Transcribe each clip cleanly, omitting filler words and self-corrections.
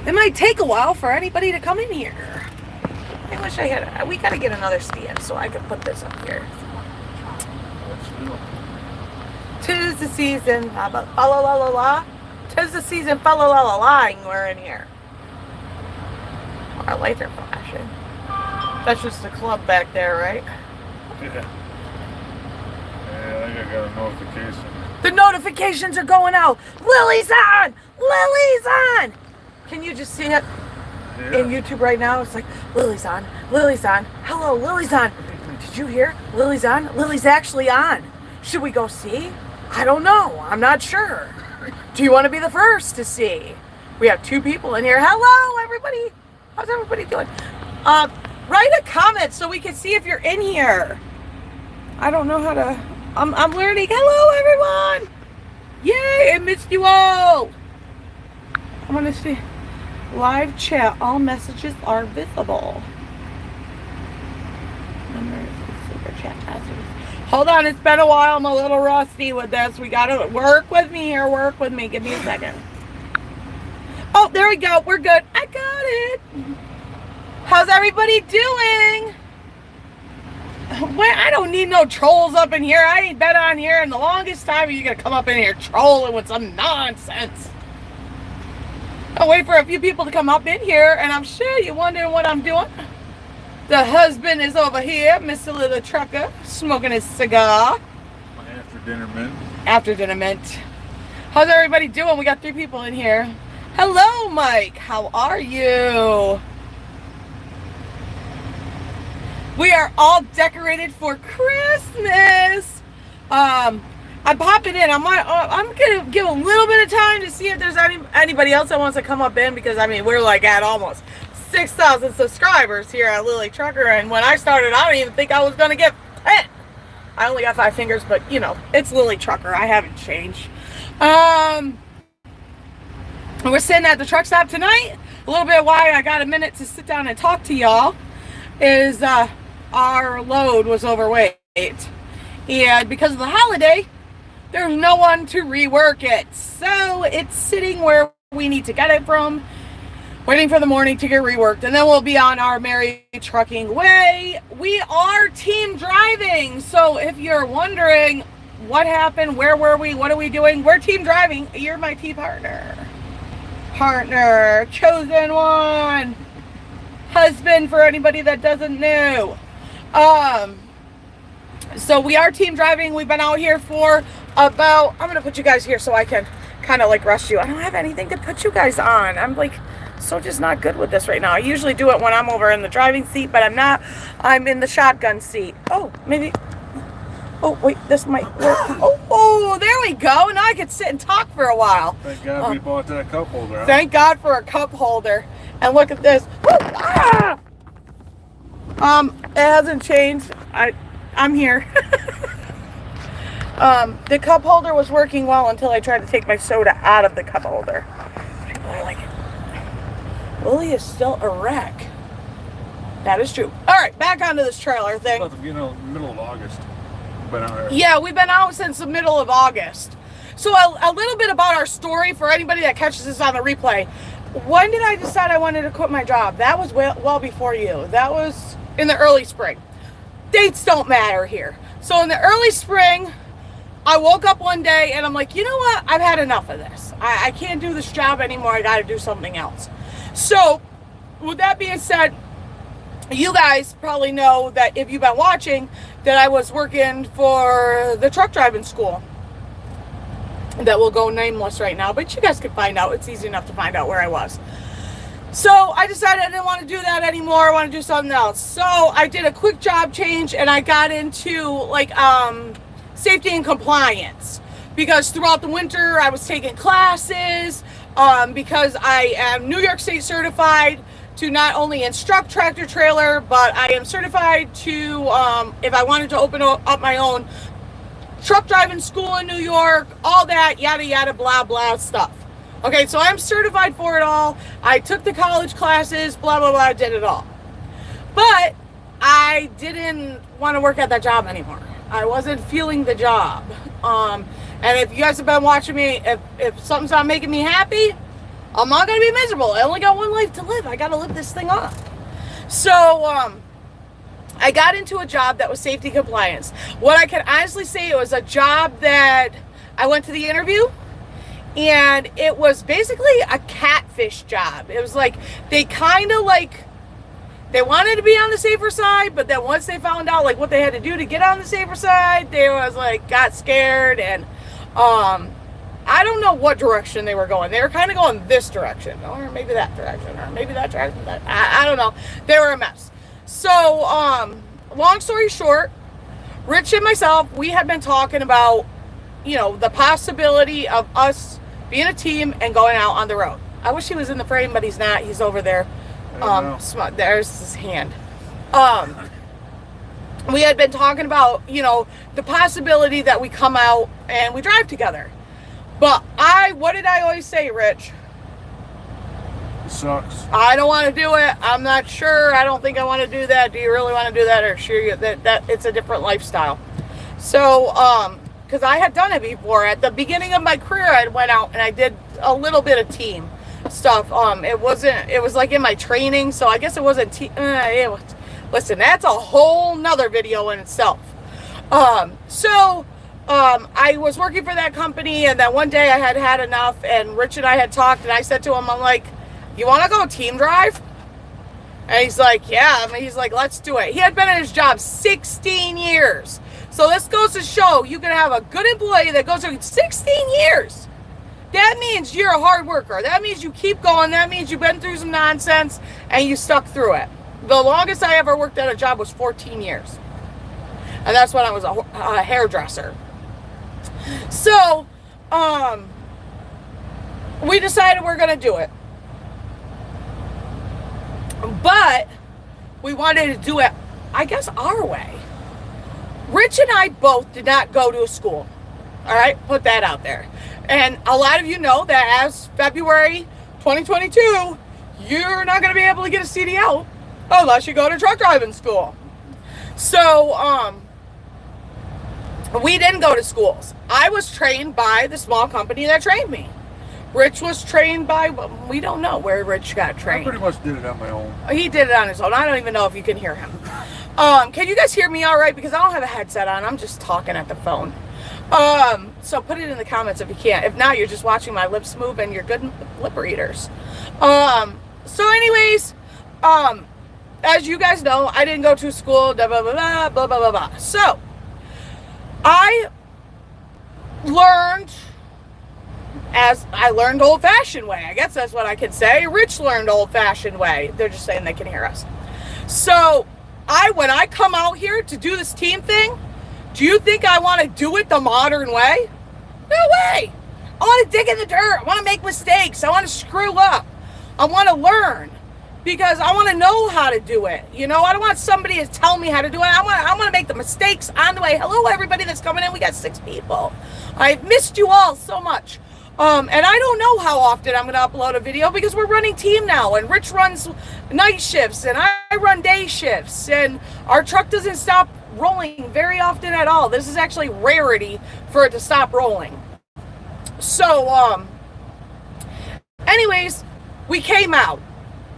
It might take a while for anybody to come in here. I wish I had. We gotta get another stand so I could put this up here. Tis the season. How about fa la la la la? Tis the season. Fa la la la la. We're in here. Our lights are flashing. That's just the club back there, right? Yeah. Yeah, I think I got a notification. The notifications are going out. Lily's on! Lily's on! Can you just see it in YouTube right now? It's like, Lily's on. Lily's on. Hello, Lily's on. Did you hear? Lily's on. Lily's actually on. Should we go see? I don't know. I'm not sure. Do you want to be the first to see? We have 2 people in here. Hello, everybody. How's everybody doing? Write a comment so we can see if you're in here. I don't know how to... I'm learning. Hello, everyone. Yay, I missed you all. I'm going to see. Live chat. All messages are visible. Super chat messages. Hold on. It's been a while. I'm a little rusty with this. We got to work with me here. Work with me. Give me a second. Oh, there we go. We're good. I got it. How's everybody doing? I don't need no trolls up in here. I ain't been on here in the longest time. You're going to come up in here trolling with some nonsense. I'll wait for a few people to come up in here, and I'm sure you're wondering what I'm doing. The husband is over here, Mr. Little Trucker, smoking his cigar. My after dinner mint. After dinner mint. How's everybody doing? We got 3 people in here. Hello, Mike. How are you? We are all decorated for Christmas. I'm popping in. I'm gonna give a little bit of time to see if there's anybody else that wants to come up in, because I mean we're like at almost 6,000 subscribers here at Lily Trucker, and when I started, I don't even think I was gonna get 10. I only got 5 fingers, but you know it's Lily Trucker. I haven't changed. We're sitting at the truck stop tonight. A little bit why I got a minute to sit down and talk to y'all is our load was overweight, and because of the holiday there's no one to rework it, so it's sitting where we need to get it from, waiting for the morning to get reworked, and then we'll be on our merry trucking way. We are team driving, so if you're wondering what happened, where were we, what are we doing, we're team driving. You're my team partner, chosen one, husband for anybody that doesn't know. So we are team driving. We've been out here for about, I'm gonna put you guys here so I can kind of like rush you. I don't have anything to put you guys on. I'm like so just not good with this right now. I usually do it when I'm over in the driving seat, but I'm not. I'm in the shotgun seat. Oh, maybe. Oh, wait, this might work. Oh, there we go. Now I can sit and talk for a while. Thank God we bought that cup holder. Huh? Thank God for a cup holder. And look at this. Ah! It hasn't changed. I'm here. The cup holder was working well until I tried to take my soda out of the cup holder. People are like, Lily is still a wreck. That is true. All right, back onto this trailer thing. You know, middle of August. Yeah, we've been out since the middle of August. So a little bit about our story for anybody that catches this on the replay. When did I decide I wanted to quit my job? That was well before you. That was in the early spring. Dates don't matter here. So in the early spring, I woke up one day and I'm like, you know what? I've had enough of this. I can't do this job anymore. I got to do something else. So with that being said, you guys probably know that if you've been watching that I was working for the truck driving school that will go nameless right now, but you guys can find out. It's easy enough to find out where I was. So I decided I didn't want to do that anymore. I want to do something else. So I did a quick job change and I got into like safety and compliance, because throughout the winter I was taking classes because I am New York State certified to not only instruct tractor trailer, but I am certified to, if I wanted to open up my own truck driving school in New York, all that yada yada blah blah stuff. Okay, so I'm certified for it all. I took the college classes, blah blah blah, did it all. But I didn't want to work at that job anymore. I wasn't feeling the job. And if you guys have been watching me, if something's not making me happy, I'm not going to be miserable. I only got one life to live. I got to live this thing off. So, I got into a job that was safety compliance. What I can honestly say, it was a job that I went to the interview, and it was basically a catfish job. It was like, they kind of like, they wanted to be on the safer side, but then once they found out like what they had to do to get on the safer side, they was like, got scared, and I don't know what direction they were going. They were kind of going this direction, or maybe that direction, or maybe that direction. I don't know. They were a mess. So, long story short, Rich and myself, we had been talking about, you know, the possibility of us being a team and going out on the road. I wish he was in the frame, but he's not. He's over there. There's his hand. We had been talking about, you know, the possibility that we come out and we drive together. But what did I always say, Rich? It sucks. I don't want to do it. I'm not sure. I don't think I want to do that. Do you really want to do that? Or sure that it's a different lifestyle. So, because I had done it before. At the beginning of my career, I went out and I did a little bit of team stuff. It was like in my training, so I guess it wasn't listen, that's a whole nother video in itself. I was working for that company, and then one day I had enough, and Rich and I had talked, and I said to him, I'm like, you want to go team drive? And he's like, yeah. He's like, let's do it. He had been at his job 16 years. So this goes to show you can have a good employee that goes through 16 years. That means you're a hard worker. That means you keep going. That means you've been through some nonsense and you stuck through it. The longest I ever worked at a job was 14 years. And that's when I was a hairdresser. So, we decided we're going to do it. But we wanted to do it, I guess, our way. Rich and I both did not go to a school. All right, put that out there. And a lot of you know that as February 2022, you're not going to be able to get a CDL unless you go to truck driving school. So, we didn't go to schools. I was trained by the small company that trained me. Rich was trained by, we don't know where Rich got trained. I pretty much did it on my own. He did it on his own. I don't even know if you can hear him. Can you guys hear me all right? Because I don't have a headset on. I'm just talking at the phone. So put it in the comments if you can. If not, you're just watching my lips move and you're good lip readers. So anyways, as you guys know, I didn't go to school, blah, blah, blah, blah, blah, blah, blah. So I learned old-fashioned way. I guess that's what I could say. Rich learned old-fashioned way. They're just saying they can hear us. So when I come out here to do this team thing, do you think I want to do it the modern way? No way. I want to dig in the dirt. I want to make mistakes. I want to screw up. I want to learn because I want to know how to do it. You know, I don't want somebody to tell me how to do it. I want to make the mistakes on the way. Hello, everybody that's coming in. We got 6 people. I've missed you all so much. And I don't know how often I'm going to upload a video because we're running team now, and Rich runs night shifts and I run day shifts, and our truck doesn't stop rolling very often at all. This is actually rarity for it to stop rolling. So, anyways, we came out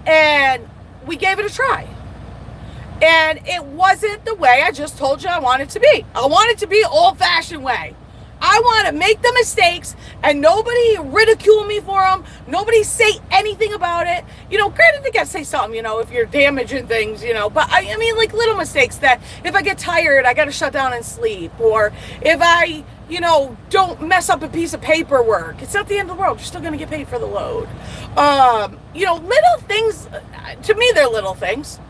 and we gave it a try. And it wasn't the way I just told you I want it to be. I want it to be old-fashioned way. I want to make the mistakes and nobody ridicule me for them. Nobody say anything about it. You know, granted, they got to say something, you know, if you're damaging things, you know. But I mean, like little mistakes that if I get tired, I got to shut down and sleep. Or if I, you know, don't mess up a piece of paperwork. It's not the end of the world. You're still going to get paid for the load. You know, little things, to me, they're little things.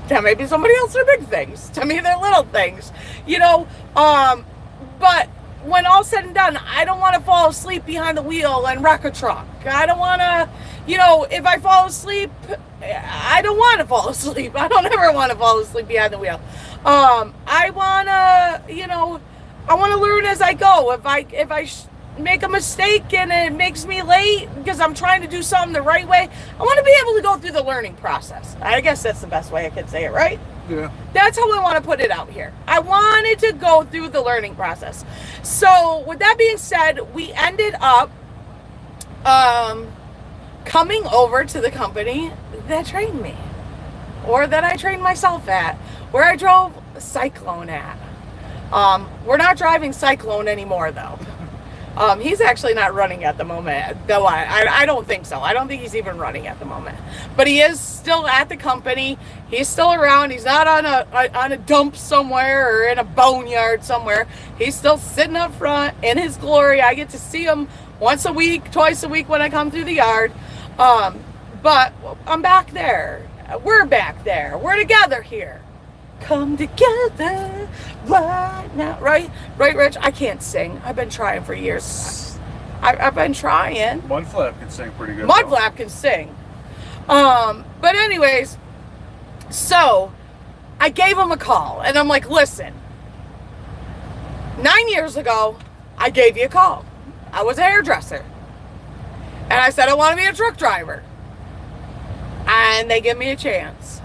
To maybe somebody else, they're big things. To me, they're little things. You know, but when all's said and done, I don't want to fall asleep behind the wheel and wreck a truck. I don't want to, you know, if I fall asleep, I don't want to fall asleep. I don't ever want to fall asleep behind the wheel. I want to, you know, I want to learn as I go. If I make a mistake and it makes me late because I'm trying to do something the right way, I want to be able to go through the learning process. I guess that's the best way I could say it, right? Yeah. That's how I want to put it out here. I wanted to go through the learning process. So with that being said, we ended up coming over to the company that trained me, or that I trained myself at, where I drove Cyclone at. We're not driving Cyclone anymore, though. He's actually not running at the moment, though. I don't think so. I don't think he's even running at the moment. But he is still at the company. He's still around. He's not on a dump somewhere or in a boneyard somewhere. He's still sitting up front in his glory. I get to see him once a week, twice a week when I come through the yard. But I'm back there. We're back there. We're together here. Come together right now. Right, Rich? I can't sing. I've been trying for years. I've been trying. MudFlap can sing pretty good. MudFlap can sing. But anyways, so I gave him a call, and I'm like, listen, 9 years ago, I gave you a call. I was a hairdresser. And I said I want to be a truck driver. And they give me a chance.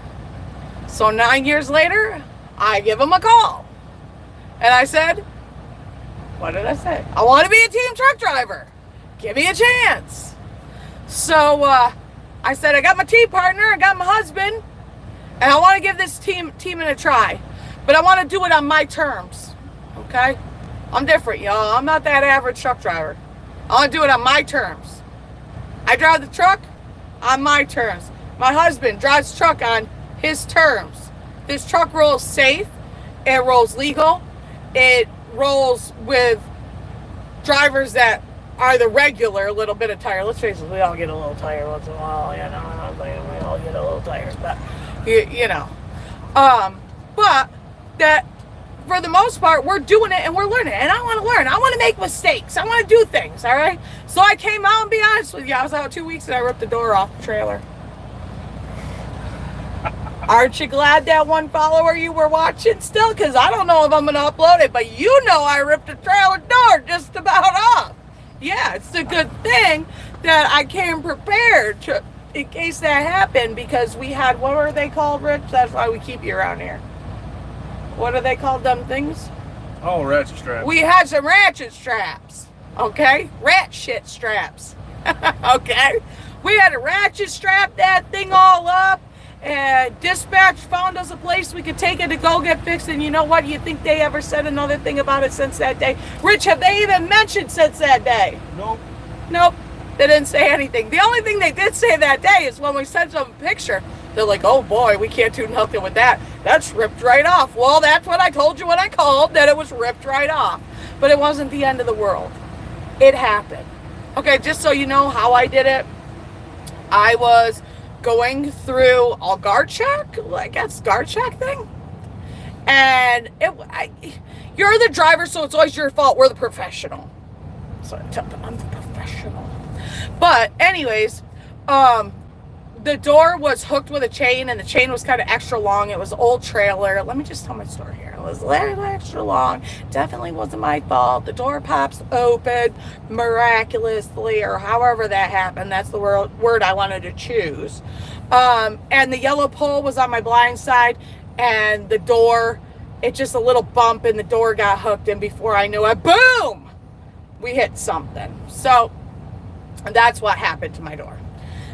So 9 years later, I give them a call. And I said, what did I say? I want to be a team truck driver. Give me a chance. So I said, I got my team partner, I got my husband, and I want to give this team a try. But I want to do it on my terms. Okay? I'm different, y'all. I'm not that average truck driver. I want to do it on my terms. I drive the truck on my terms. My husband drives the truck on his terms. This truck rolls safe. It rolls legal. It rolls with drivers that are the regular little bit of tired. Let's face it, we all get a little tired once in a while. You know, we all get a little tired, but you know. But that for the most part, we're doing it and we're learning. And I want to learn. I want to make mistakes. I want to do things. All right. So I came out and be honest with you. I was out 2 weeks and I ripped the door off the trailer. Aren't you glad that one follower you were watching still? Because I don't know if I'm going to upload it, but you know I ripped the trailer door just about off. Yeah, it's a good thing that I came prepared in case that happened, because we had, what were they called, Rich? That's why we keep you around here. What are they called, them things? Oh, ratchet straps. We had some ratchet straps, okay? Rat shit straps, okay? We had to ratchet strap that thing all up. And dispatch found us a place we could take it to go get fixed. And you know what? You think they ever said another thing about it since that day? Rich, have they even mentioned since that day? Nope. They didn't say anything. The only thing they did say that day is when we sent them a picture. They're like, oh boy, we can't do nothing with that. That's ripped right off. Well, that's what I told you when I called, that it was ripped right off. But it wasn't the end of the world. It happened. Okay, just so you know how I did it, I was going through a guard check, I guess guard check thing, and you're the driver, so it's always your fault. We're the professional, so I tell them I'm the professional. But anyways, the door was hooked with a chain, and the chain was kind of extra long. It was an old trailer. Let me just tell my story here. It was a little extra long. Definitely wasn't my fault. The door pops open miraculously, or however that happened. That's the word I wanted to choose. And the yellow pole was on my blind side, and the door, it just a little bump, and the door got hooked, and before I knew it, boom, we hit something. So that's what happened to my door.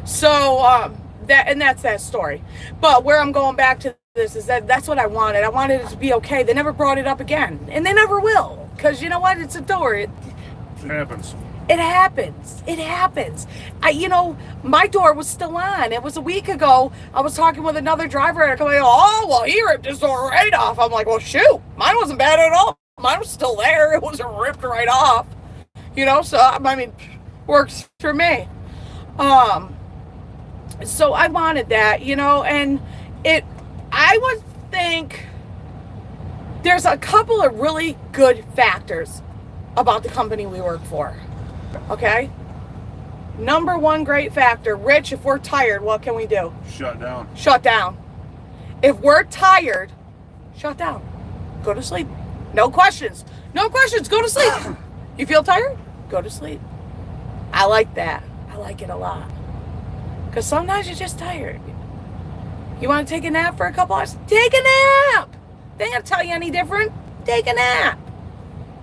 So that's that story. But where I'm going back to this is that's what I wanted. I wanted it to be okay. They never brought it up again, and they never will, because you know what? It's a door. It happens. It happens. My door was still on. It was a week ago. I was talking with another driver, and I'm like, oh, well, he ripped his door right off. I'm like, well, shoot, mine wasn't bad at all. Mine was still there. It wasn't ripped right off. So I mean, works for me. So I wanted that, and I would think there's a couple of really good factors about the company we work for. Okay? Number one great factor, Rich, if we're tired, what can we do? Shut down. If we're tired, shut down. Go to sleep. No questions. Go to sleep. You feel tired? Go to sleep. I like that. I like it a lot. Because sometimes you're just tired. You want to take a nap for a couple hours? Take a nap. They ain't going to tell you any different. Take a nap.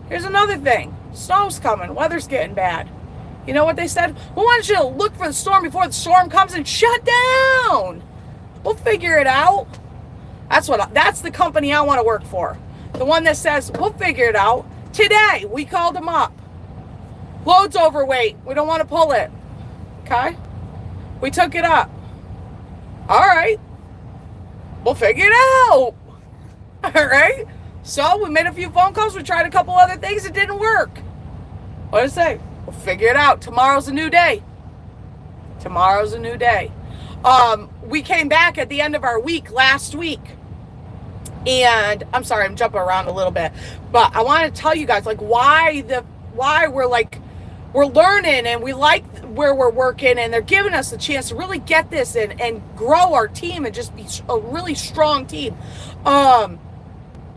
Here's another thing. Snow's coming. Weather's getting bad. You know what they said? We want you to look for the storm before the storm comes and shut down. We'll figure it out. That's the company I want to work for. The one that says, we'll figure it out. Today, we called them up. Load's overweight. We don't want to pull it. Okay? We took it up. All right. We'll figure it out. All right? So, we made a few phone calls. We tried a couple other things. It didn't work. What did I say? We'll figure it out. Tomorrow's a new day. Tomorrow's a new day. We came back at the end of our week last week. And I'm sorry, I'm jumping around a little bit. But I want to tell you guys, like, why we're learning and we like where we're working, and they're giving us a chance to really get this and grow our team and just be a really strong team.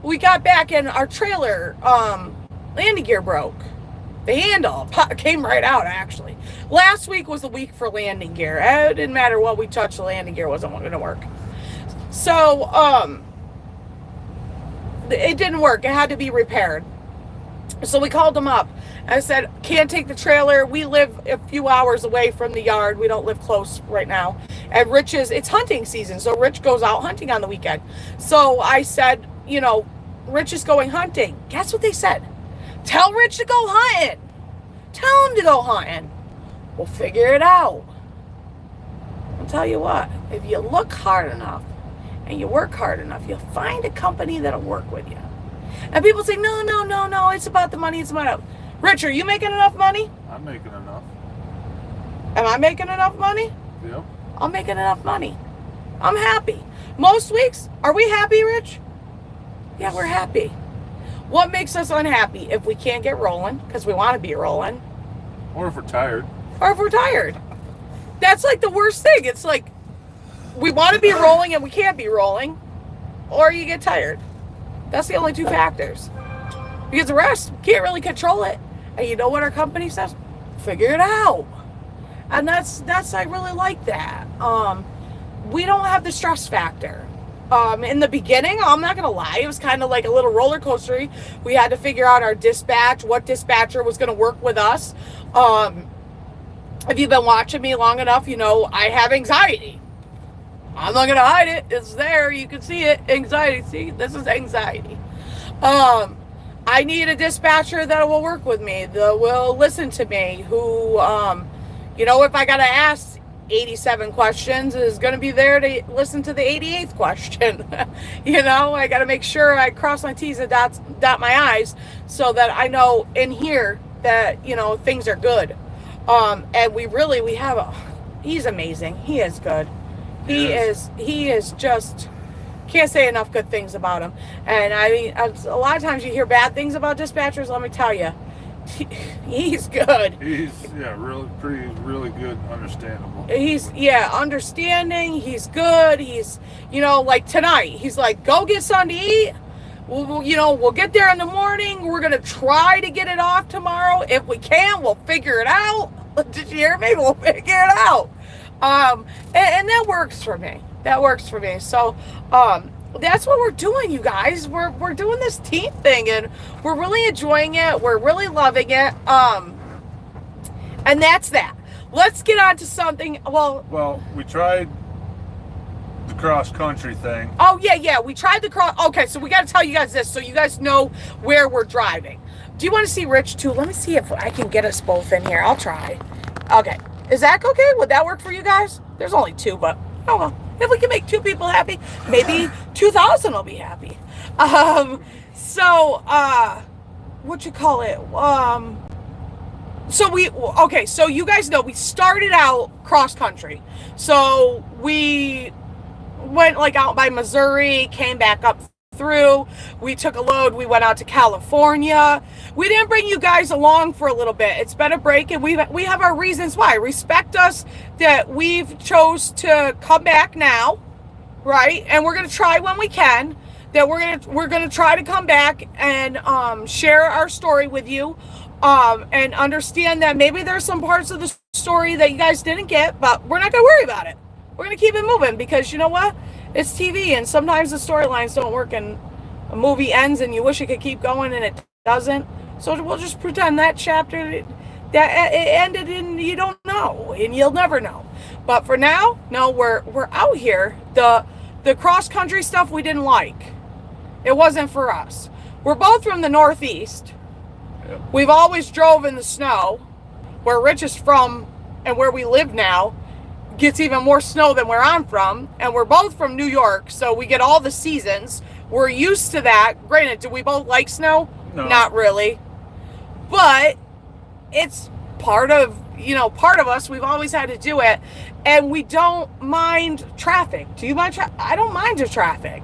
We got back and our trailer landing gear broke. The handle came right out, actually. Last week was the week for landing gear. It didn't matter what we touched, the landing gear wasn't going to work. So, it didn't work. It had to be repaired. So we called them up. I said, can't take the trailer. We live a few hours away from the yard. We don't live close right now. And it's hunting season, so Rich goes out hunting on the weekend. So I said, Rich is going hunting. Guess what they said? Tell Rich to go hunting. Tell him to go hunting. We'll figure it out. I'll tell you what, if you look hard enough and you work hard enough, you'll find a company that'll work with you. And people say, no, it's about the money, it's about... Rich, are you making enough money? I'm making enough. Am I making enough money? Yep. I'm making enough money. I'm happy. Most weeks, are we happy, Rich? Yeah, we're happy. What makes us unhappy? If we can't get rolling, because we want to be rolling. Or if we're tired. Or if we're tired. That's like the worst thing. It's like, we want to be rolling and we can't be rolling. Or you get tired. That's the only two factors. Because the rest, can't really control it. And you know what our company says? Figure it out. And that's I really like that. We don't have the stress factor. In the beginning, I'm not gonna lie, it was kind of like a little roller coaster. We had to figure out our dispatch, what dispatcher was gonna work with us. If you've been watching me long enough, you know I have anxiety. I'm not gonna hide it. It's there. You can see it. Anxiety. See, this is anxiety. I need a dispatcher that will work with me, that will listen to me, who, if I got to ask 87 questions, is going to be there to listen to the 88th question. I got to make sure I cross my T's and dot my I's so that I know in here that, things are good. And we have he's amazing. He is good. He is just... Can't say enough good things about him. And I mean, a lot of times you hear bad things about dispatchers. Let me tell you, he's good. He's really good, understandable. He's understanding. He's good. He's like tonight. He's like, go get something to eat. We'll get there in the morning. We're gonna try to get it off tomorrow. If we can, we'll figure it out. Did you hear me? We'll figure it out. And that works for me. That works for me. So, that's what we're doing, you guys. We're doing this team thing, and we're really enjoying it. We're really loving it. And that's that. Let's get on to something. Well, we tried the cross country thing. Oh, yeah. We tried the cross. Okay, so we got to tell you guys this so you guys know where we're driving. Do you want to see Rich too? Let me see if I can get us both in here. I'll try. Okay. Is that okay? Would that work for you guys? There's only two, but oh well. If we can make two people happy, maybe 2,000 will be happy. What you call it? So you guys know we started out cross country. So we went out by Missouri, came back up through. We took a load. We went out to California. We didn't bring you guys along for a little bit. It's been a break, and we have our reasons why. Respect us that we've chose to come back now, right? And we're gonna try when we can. That we're gonna try to come back and share our story with you, and understand that maybe there's some parts of the story that you guys didn't get, but we're not gonna worry about it. We're gonna keep it moving because you know what? It's TV, and sometimes the storylines don't work, and a movie ends, and you wish it could keep going, and it doesn't. So we'll just pretend that chapter that it ended in you don't know, and you'll never know. But for now, no, we're out here. The cross country stuff we didn't like. It wasn't for us. We're both from the Northeast. Yep. We've always drove in the snow. Where Rich is from and where we live now gets even more snow than where I'm from. And we're both from New York, so we get all the seasons. We're used to that. Granted, do we both like snow? No. Not really. But it's part of us. We've always had to do it. And we don't mind traffic. Do you mind traffic? I don't mind the traffic.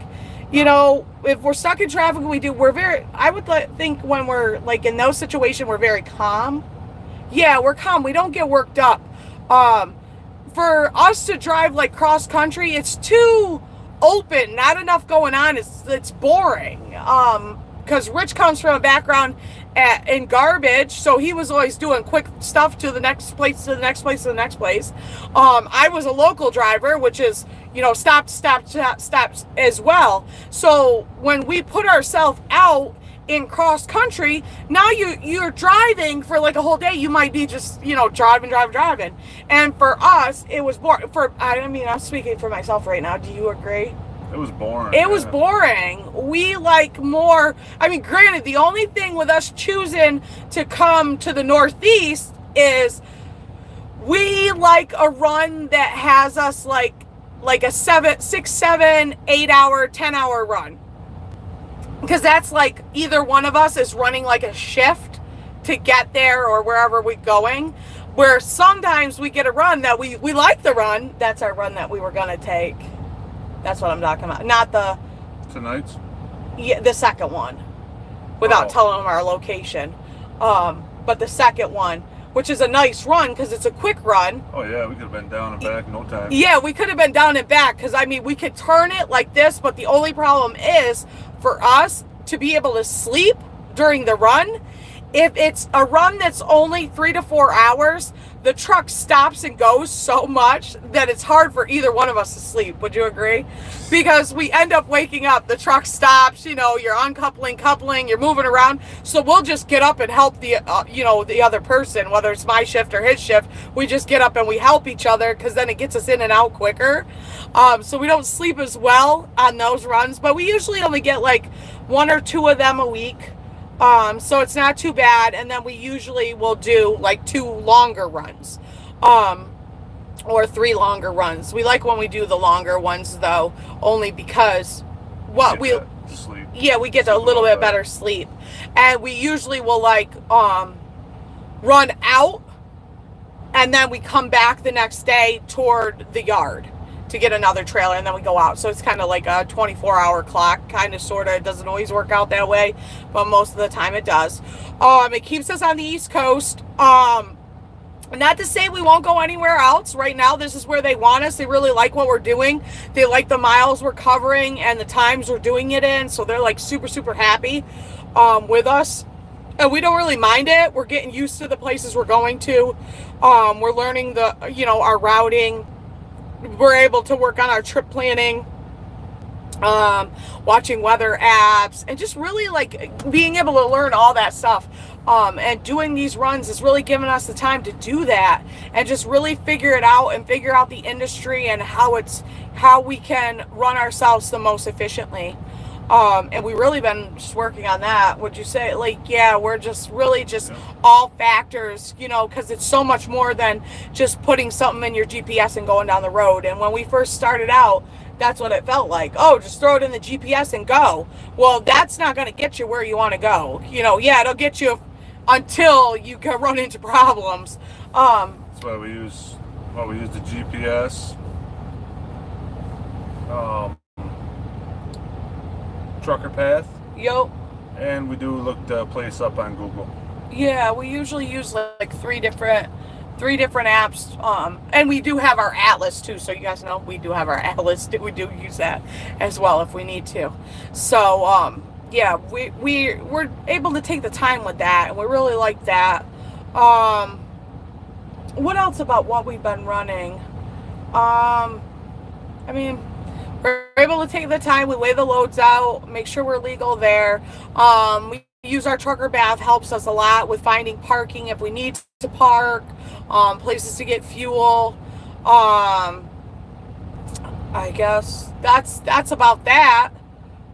You know, if we're stuck in traffic, I would think when we're like in those situations, we're very calm. Yeah, we're calm. We don't get worked up. For us to drive like cross country, it's too open. Not enough going on. It's boring. Because Rich comes from a background in garbage, so he was always doing quick stuff to the next place, to the next place, to the next place. I was a local driver, which is, stops as well. So when we put ourselves out in cross country, now you're driving for like a whole day. You might be just, driving. And for us, it was boring. I'm speaking for myself right now. Do you agree? It was boring. It was boring. We like more. Granted, the only thing with us choosing to come to the Northeast is we like a run that has us like a 6, 7, 8 hour, 10-hour run. Because that's like either one of us is running like a shift to get there or wherever we're going. Where sometimes we get a run that we like the run. That's our run that we were going to take. That's what I'm talking about. Not the... Tonight's? Yeah, the second one. Without telling them our location. But the second one, which is a nice run because it's a quick run. Oh, yeah, we could have been down and back in no time. Yeah, we could have been down and back because, we could turn it like this, but the only problem is for us to be able to sleep during the run. If it's a run that's only 3 to 4 hours, the truck stops and goes so much that it's hard for either one of us to sleep. Would you agree? Because we end up waking up, the truck stops, you're uncoupling, coupling, you're moving around. So we'll just get up and help the other person, whether it's my shift or his shift. We just get up and we help each other because then it gets us in and out quicker. So we don't sleep as well on those runs, but we usually only get like 1 or 2 of them a week. So it's not too bad. And then we usually will do like 2 longer runs, or 3 longer runs. We like when we do the longer ones though, only because we get a little bit better sleep. And we usually will run out and then we come back the next day toward the yard to get another trailer, and then we go out. So it's kind of like a 24-hour clock, kind of, sort of. It doesn't always work out that way, but most of the time it does. It keeps us on the East Coast. Not to say we won't go anywhere else. Right now, this is where they want us. They really like what we're doing. They like the miles we're covering and the times we're doing it in. So they're like super, super happy with us. And we don't really mind it. We're getting used to the places we're going to. We're learning our routing. We're able to work on our trip planning, watching weather apps, and just really being able to learn all that stuff. And doing these runs is really giving us the time to do that and just really figure it out and figure out the industry and how we can run ourselves the most efficiently. And we really been just working on that. Would you say, we're just really all factors, because it's so much more than just putting something in your GPS and going down the road. And when we first started out, that's what it felt like. Oh, just throw it in the GPS and go. Well, that's not going to get you where you want to go. It'll get you until you can run into problems. That's why we use the GPS. Trucker Path. Yep. And we do look the place up on Google. Yeah, we usually use like three different apps. And we do have our atlas too, so you guys know we do have our atlas. We do use that as well if we need to. So yeah, we're able to take the time with that, and we really like that. What else about what we've been running? We're able to take the time. We weigh the loads out, make sure we're legal there. We use our trucker bath, helps us a lot with finding parking if we need to park, places to get fuel. I guess that's about that.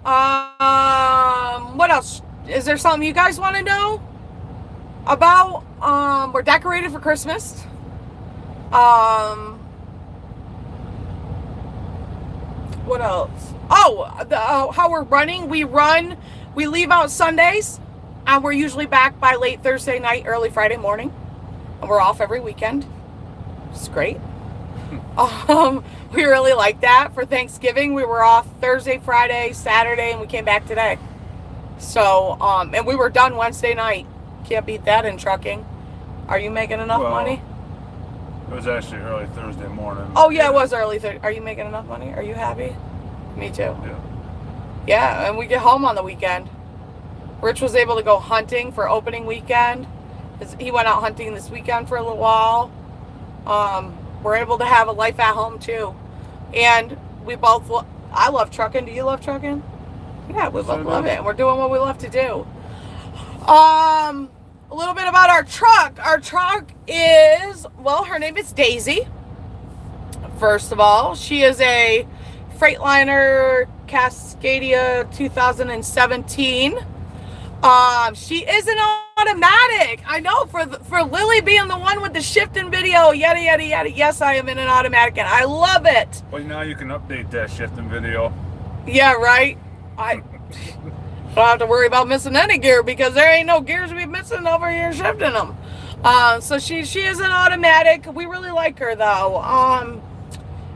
What else? Is there something you guys want to know about? We're decorated for Christmas. What else? Oh, how we're running. We leave out Sundays, and we're usually back by late Thursday night, early Friday morning, and we're off every weekend. It's great. We really like that. For Thanksgiving, we were off Thursday, Friday, Saturday, and we came back today. So, and we were done Wednesday night. Can't beat that in trucking. Are you making enough money? It was actually early Thursday morning. Oh, yeah, it was early Thursday. Are you making enough money? Are you happy? Me too. Yeah. Yeah, and we get home on the weekend. Rich was able to go hunting for opening weekend. He went out hunting this weekend for a little while. We're able to have a life at home too. And we both, I love trucking. Do you love trucking? Yeah, we both love it. And we're doing what we love to do. A little bit about our truck. Our truck is, well, her name is Daisy. First of all, she is a Freightliner Cascadia 2017. She is an automatic. I know, for Lily being the one with the shifting video, yada yada yada. Yes, I am in an automatic, and I love it. Well, now you can update that shifting video. Yeah, right. I don't have to worry about missing any gear because there ain't no gears to be missing over here shifting them. So she is an automatic. We really like her though.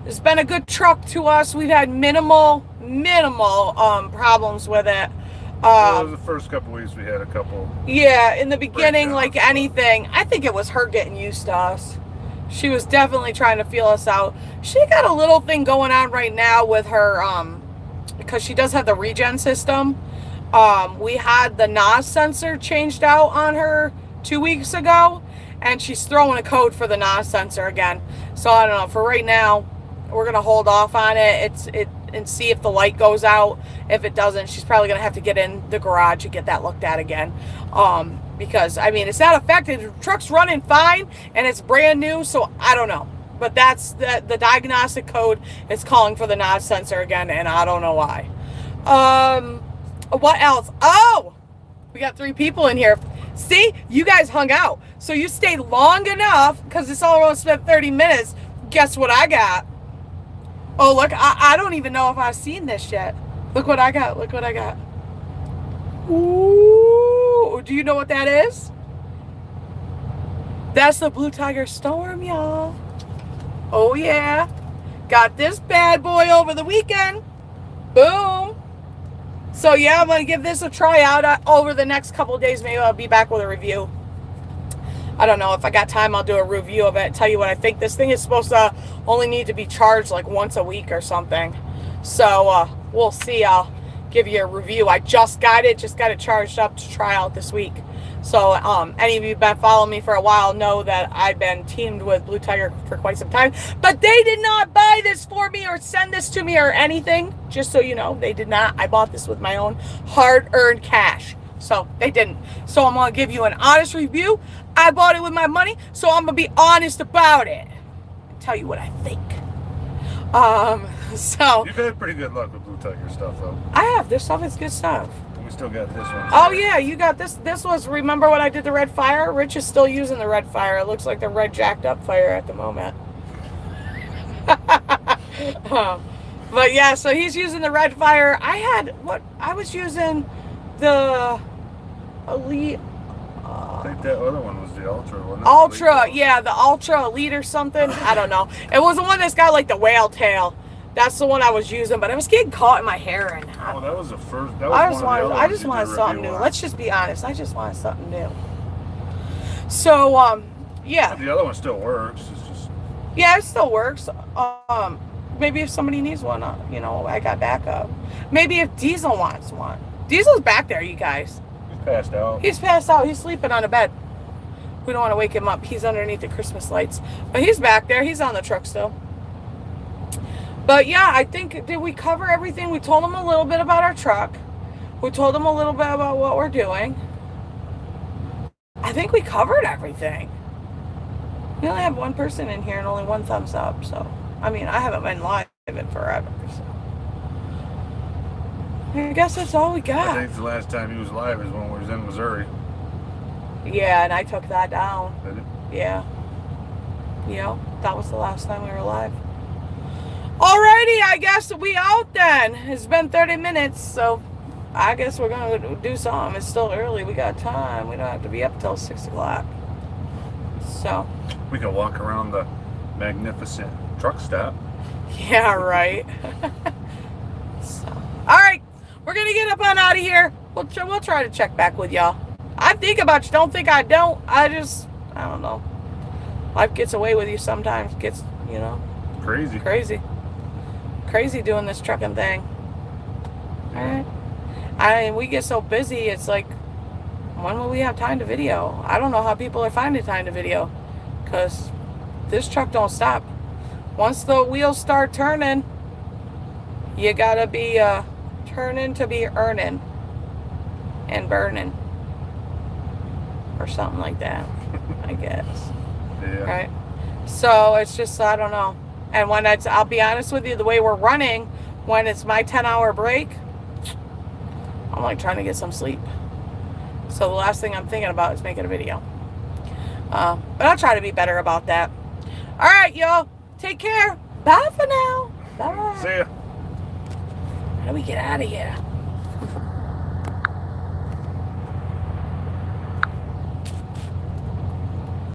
It's been a good truck to us. We've had minimal problems with it. Well, the first couple weeks we had a couple. Yeah, in the beginning, like anything, I think it was her getting used to us. She was definitely trying to feel us out. She got a little thing going on right now with her, because she does have the regen system. We had the NOS sensor changed out on her 2 weeks ago, and she's throwing a code for the NOS sensor again. So I don't know. For right now, we're gonna hold off on it. And see if the light goes out. If it doesn't, she's probably gonna have to get in the garage and get that looked at again. Because I mean, it's not affected. The truck's running fine and it's brand new, so I don't know. But that's the diagnostic code is calling for the NOS sensor again, and I don't know why. What else? Oh, we got 3 people in here. See, you guys hung out, so you stayed long enough because it's all around spent 30 minutes. Guess what I got? Oh, look, I don't even know if I've seen this yet. Look what I got. Look what I got. Ooh, do you know what that is? That's the Blue Tiger Storm, y'all. Oh, yeah. Got this bad boy over the weekend. Boom. So, yeah, I'm going to give this a try out over the next couple of days. Maybe I'll be back with a review. I don't know. If I got time, I'll do a review of it. Tell you what I think. This thing is supposed to only need to be charged like once a week or something. So we'll see. I'll give you a review. I just got it charged up to try out this week. So any of you who've been following me for a while know that I've been teamed with Blue Tiger for quite some time. But they did not buy this for me or send this to me or anything. Just so you know, they did not. I bought this with my own hard-earned cash. So they didn't. So I'm going to give you an honest review. I bought it with my money, so I'm going to be honest about it. Tell you what I think. So You've had pretty good luck with Blue Tiger stuff, though. I have. This stuff is good stuff. And we still got this one. Oh, yeah, you got this. This was, remember when I did the red fire? Rich is still using the red fire. It looks like the red jacked up fire at the moment. But yeah, so he's using the red fire. I was using the Elite. I think that other one was the Ultra one. Ultra, yeah, the Ultra Elite or something. I don't know. It was the one that's got like the whale tail. That's the one I was using, but I was getting caught in my hair. And oh, that was the first. That was I just wanted something new. Let's just be honest. I just wanted something new. So, yeah. But the other one still works. It's just. Yeah, it still works. Maybe if somebody needs one, you know, I got backup. Maybe if Diesel wants one. Diesel's back there, you guys. He's passed out. He's passed out. He's sleeping on a bed. We don't want to wake him up. He's underneath the Christmas lights. But he's back there. He's on the truck still. But yeah, I think, did we cover everything? We told him a little bit about our truck. We told him a little bit about what we're doing. I think we covered everything. We only have one person in here and only one thumbs up, so I mean I haven't been live in forever, so I guess that's all we got. I think the last time he was live is when we was in Missouri. Yeah, and I took that down. Did it? Yeah. Yep, that was the last time we were live. Alrighty, I guess we out then. It's been 30 minutes, so I guess we're gonna do something. It's still early. We got time. We don't have to be up till 6 o'clock. So. We can walk around the magnificent truck stop. Yeah, right. So, all right, we're gonna get up on out of here. We'll try to check back with y'all. I think about you. Don't think I don't. I don't know. Life gets away with you sometimes. Gets, you know. Crazy Doing this trucking thing. All right. We get so busy. It's like, when will we have time to video? I don't know how people are finding time to video, because this truck don't stop. Once the wheels start turning, you gotta be turning to be earning and burning, or something like that, I guess. Yeah. Right. So it's just, I don't know. And when I'll be honest with you, the way we're running, when it's my 10-hour break, I'm like trying to get some sleep. So the last thing I'm thinking about is making a video. But I'll try to be better about that. All right, y'all. Take care. Bye for now. Bye. See ya. How do we get out of here?